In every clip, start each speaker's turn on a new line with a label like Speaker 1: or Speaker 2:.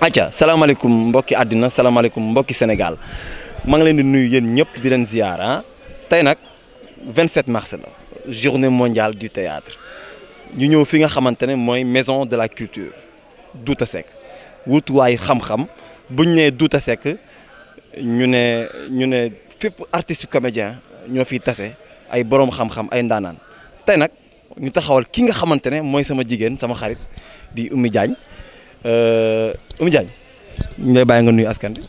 Speaker 1: Salam alaikum mbokki àddina salaamaaleykum mbokki Sénégal maa ngi leen di nuyu yéen ñëpp di leen ziar ah tey nag 27 mars la journée mondiale du théâtre ñu ñëw fi nga xamante ne mooy maison de la culture Douta Seck wutuwaayu xam-xam buñ nee Douta Seck ñu ne fépp artiste comédien ñoo fiy tase ay borom xam-xam ay ndaanaan tey nag ñu taxawal ki nga xamante ne mooy sama jigéen sama xarit di Oumy Diagne Oumy Diagne ñu lay bàyyi nga nuyu askan bi.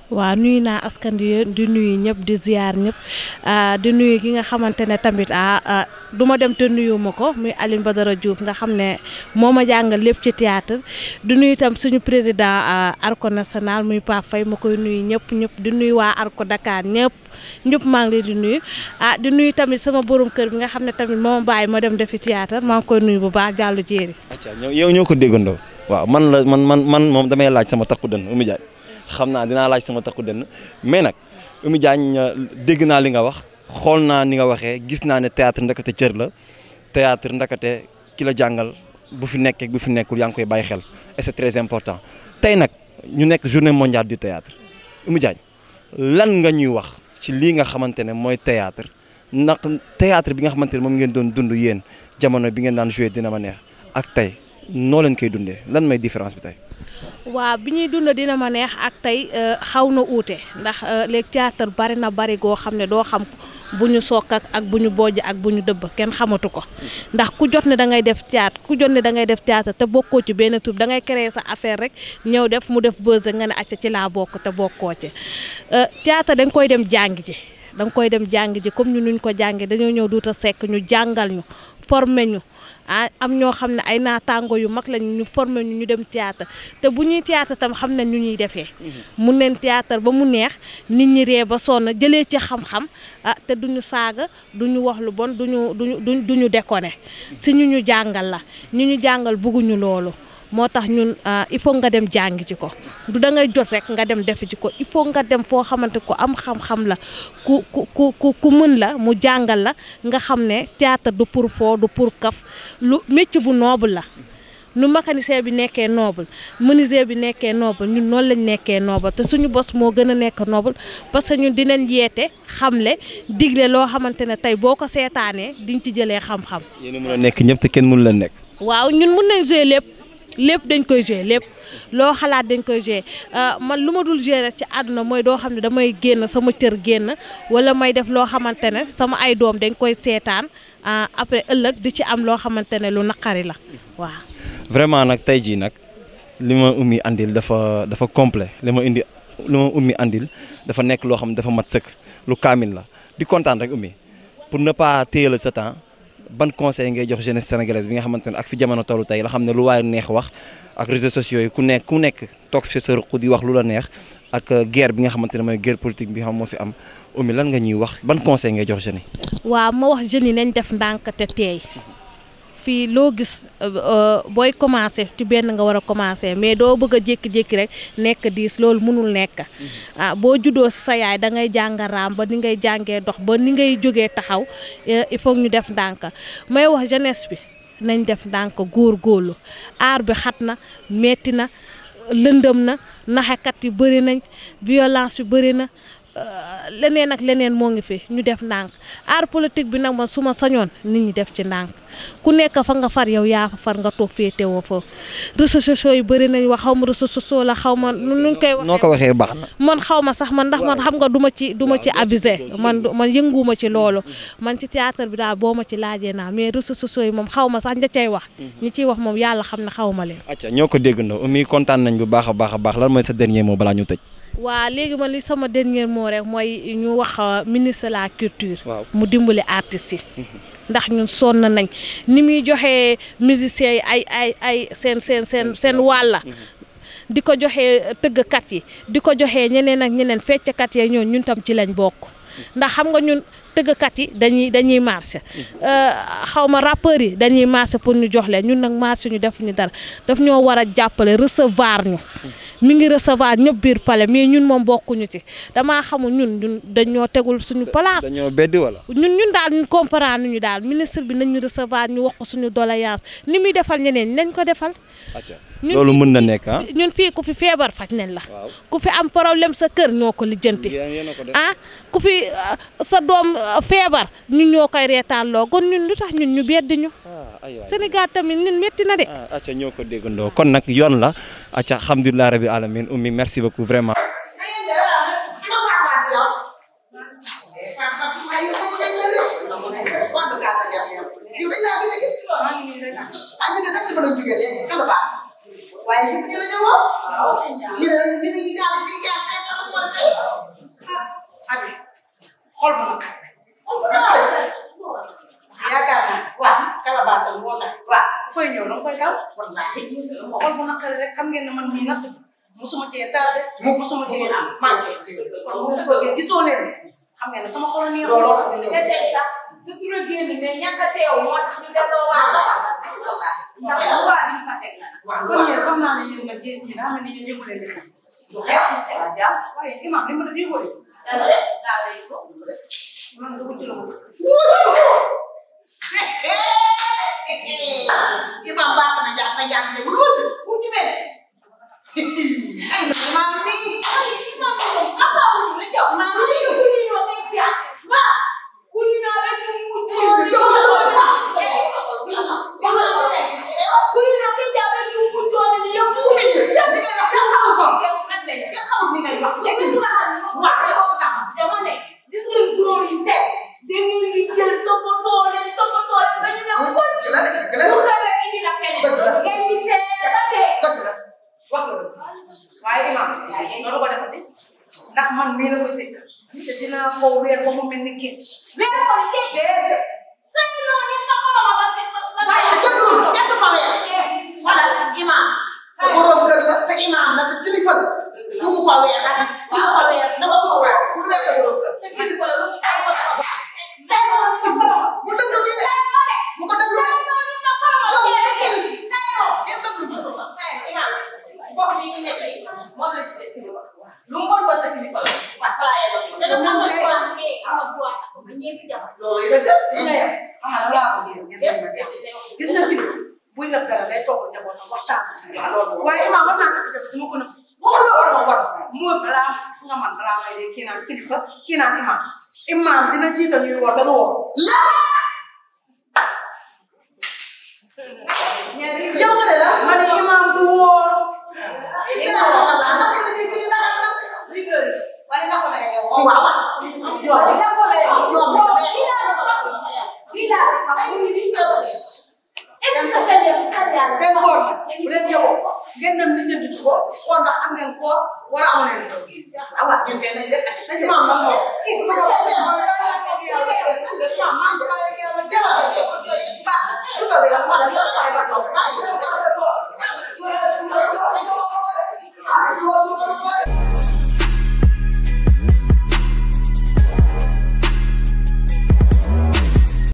Speaker 2: waaw nuyu naa askan wi di nuyu ñëpp di ziar ñëpp di nuyu ki nga xamante ne tamit du ma dem te nuyu ma ko muy Aline Badara Diouf nga xam ne moo ma jàngal lépp ci théâtre di nuyu itam suñu président Arco national muy Pape Faye ma koy nuyu ñëpp di nuyu waa Arco Dakar ñëpp maa ngi leen di nuyu di nuyu tamit sama borom kër bi nga xam ne tamit moo ma bàyyi ma dem defi théâtre maa ngi koy nuyu bu baax jàllu jéeri.
Speaker 1: yow ñoo ko déggandoo waaw man moom damay laaj sama takku dënn Oumy Diagne xam naa dinaa laaj sama takku dënn mais nag Oumy Diagne dégg naa li nga wax xool naa ni nga waxee gis naa ne théâtre ndakate cër la théâtre ndakate ki la jàngal bu fi nekkee bu fi nekkul yaa ngi koy bàyyi xel et c'est très important tey nag ñu nekk journée mondiale du théâtre Oumy Diagne lan nga ñuy wax ci lii nga xamante ne mooy théâtre ndax théâtre bi nga xamante ne moom ngeen doon dund yéen jamono bi ngeen daan joué dina ma neex ak tey noo leen koy dundee lan may différence bi tey.
Speaker 2: waaw bi ñuy dund dina ma neex ak tey xaw na uute ndax léegi théâtre bari goo xam ne doo xam bu ñu sook ak bu ñu bojj ak bu ñu dëbb kenn xamatu ko ndax ku jot ne da ngay def théâtre te bokkoo ci benn tur da ngay créer sa affaire rek ñëw def mu def buzz nga ne acca ci laa bokk te bokkoo ci théâtre da nga koy dem jàng ji comme ñu nuñ ko jàngee dañoo ñëw Douta Seck ñu jàngal ñu formé ñu am ñoo xam ne ay naataango yu mag lañu ñu formé ñu dem théâtre te bu ñuy théâtre tam xam nañ ñu ñuy defee mun neen théâtre ba mu neex nit ñi ree ba sonn jëlee ci xam-xam te duñu saaga duñu wax lu bon duñu déconné si ñu jàngal la ñu jàngal bëgguñu loolu moo tax ñun il faut nga dem jàng ci ko du da ngay jot rek nga dem def ci ko il faut nga dem foo xamante ko am xam-xam la ku mën la mu jàngal la nga xam ne théâtre du pour foo du pour kaf lu métier bu noble la nu mécanicien bi nekkee noble menuisier bi nekkee noble ñun noonu lañ nekkee noble te suñu bos moo gën a nekk noble parce que ñun dinañ yeete xamle digle loo xamante ne tey boo ko seetaanee diñ ci jëlee xam-xam.
Speaker 1: yéen a mën a nekk ñëpp te kenn mënu la nekk.
Speaker 2: waaw ñun mun nañ jouer lépp dañ koy jouer lépp loo xalaat dañ koy jouer man lu ma dul jouer rek ci àdduna mooy doo xam ne damay génn sama cër génn wala may def loo xamante ne sama ay doom dañ koy seetaan après ëllëg di ci am loo xamante ne lu naqari la waaw.
Speaker 1: vraiment nag tey jii nag li ma Oumy andil dafa complet li ma Oumy andil dafa nekk loo xam ne dafa mat sëkk lu kaamil la di kontaan rek Oumy pour ne pas téye sa temps. ban conseil ngay jox jeunesse sénégalaise bi nga xamante ne ak fi jamono tollu tey la xam ne lu waaye neex wax ak réseaux sociaux yi ku nekk toog fi sa ruq di wax lu la neex ak guerre bi nga xamante ne mooy guerre politique bi xam moo fi am Oumy lan nga ñuy wax ban conseil ngay jox jeunes yi.
Speaker 2: waaw ma wax jeunes yi nañ def ndànk te teey fii loo gis booy commencé ci benn nga war a commencé mais doo bëgg a jékki-jékki rek nekk 10 loolu mënul nekk boo juddoo sa yaay da ngay jàng raam ba ni ngay jàngee dox ba ni ngay jógee taxaw il faut ñu def ndànk may wax jeunesse bi nañ def ndànk góorgóorlu aar bi xat na metti na lëndëm na naxekat yi bëri nañ violence bi bëri na leneen ak leneen moo ngi fi ñu def ndànk art politique bi nag man su ma sañoon nit ñi def ci ndànk ku nekk fa nga far yow yaa fa far nga toog féetewoo foofu réseaux sociaux yi bëri nañ wax xaw ma réseaux sociaux la xaw ma nuñ koy waxee.
Speaker 1: noo ko waxee baax na.
Speaker 2: man xaw ma sax man ndax man xam nga du ma ci avisé man yënguuma ci loolu man ci théâtre bi daal boo ma ci laajee naa mais réseaux sociaux yi moom xaw ma sax ña cay wax. ñi ciy wax moom yàlla xam ne xaw ma leen.
Speaker 1: acca ñoo ko déggandoo Oumy kontaan nañ bu baax a baax lan mooy sa dernier mot balaa ñu tëj.
Speaker 2: waa léegi man li sama dernier mot rek mooy ñu wax ministre de la culture. mu dimbali artistes yi. ndax ñun sonn nañ ni muy joxe musiciens yi ay seen wàlla di ko joxe tëggkat yi di ko joxe ñeneen ak ñeneen fecckat yi ñun tam ci lañ bokk ndax xam nga ñun tëggkat yi dañuy marché xaw ma rappeurs yi dañuy marché pour ñu jox leen ñun nag marché ñu def ñu dara daf ñoo war a jàppale recevoir ñu mi ngi recevoir ñëpp biir palais mais ñun moom bokkuñu ci damaa xamul ñun dañoo tegul suñu place.
Speaker 1: dañoo beddi wala.
Speaker 2: ñun daal ñu comprendre ñu daal ministre bi nañ ñu recevoir ñu wax ko suñu doléance ni muy defal ñeneen nañ ko defal.
Speaker 1: loolu mën na nekk ah.
Speaker 2: ñun fii ku fi feebar faj nañ la. ku fi am problème sa kër ñoo ko lijjanti. ku fi sa doom feebar ñun ñoo koy reetaanloo kon ñun lu tax ñun ñu beddi ñu. Sénégal tamit ñun métti na de.
Speaker 1: acca ñoo ko déggandoo kon nag yoon la acca alhamdulilah rabbi alamin Oumy merci beaucoup vraiment.
Speaker 3: yaakaar naa waaw kalabaasa moo tax waaw fooy ñëw danga koy daw wallaahi xol bu naqari rek xam ngeen ne man mii natt musuma cee tardé musuma cee manqué kon bu toogee gisoo leen xam ngeen ne sama xol neex loolu te tey sax su tura génn mais ñàkk a teew moo tax ñu delloo waa wallaahi ndax waa bi ñu fa teg kon yéen xam naa ne yéen nag yéen ñi daa mel ni yéen yëgu leen di xew du xew waaye imam li ma def yëgoo de man dugg ci la imam baax na jàng ne wul ku ci mel ay imam ni ay imam ko apa wul la jox imam ni ku ni no ngay ja ba ku ni no rek mu ci jox la ku ni no ngay ja ba du ku tone ni yow ku ni ci bi nga xam ko nga xam ni ngay wax ci nga xam wa dama ne gis nga góor yi te dañuy li jël toppatoo leen ba ñu ne ko ci la lu xew rek indi la keneen ngay di seetante wax nga waaye imam noonu ko defati ndax man mii la ko sikk te dinaa ko weer ba mu mel ni géej weer ko ni géej say noonu ni ko ma ba set ba waaye kenn ko weer wala imam sa borom kër la te imam la te kilifa la du ko weer ak du ko weer da ko ko weer bu nekk borom kër sa kilifa la lu gis nga kii buy def dara day toog njabootam waxtaan waaye imaam war naa takk jabar duma ko nëb moo balaa gis nga man balaa may dee kii naan kilifa kii naan imaam dina jiital ñuy war dana woor yow nga de la ma ne imaam du woor seen koor bu leen yóbboo ngeen dem li jënd ci ko xool ndax am ngeen koor war a amoon leen awa ngeen koy nañ def ak imaam